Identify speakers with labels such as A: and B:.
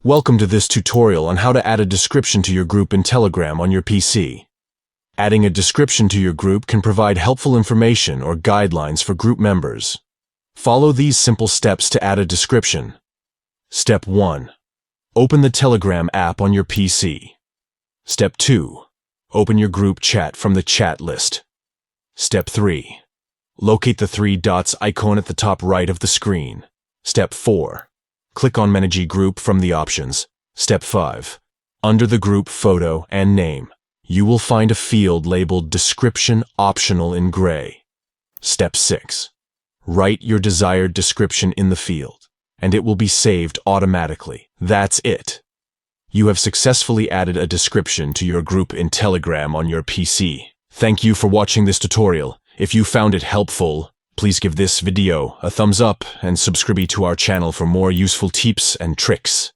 A: Welcome to this tutorial on how to add a description to your group in Telegram on your PC. Adding a description to your group can provide helpful information or guidelines for group members. Follow these simple steps to add a description. Step 1. Open the Telegram app on your PC. Step 2. Open your group chat from the chat list. Step 3. Locate the three dots icon at the top right of the screen. Step 4. Click on Manage Group from the options. Step 5. Under the group photo and name, you will find a field labeled Description Optional in gray. Step 6. Write your desired description in the field, and it will be saved automatically. That's it. You have successfully added a description to your group in Telegram on your PC. Thank you for watching this tutorial. If you found it helpful, please give this video a thumbs up and subscribe to our channel for more useful tips and tricks.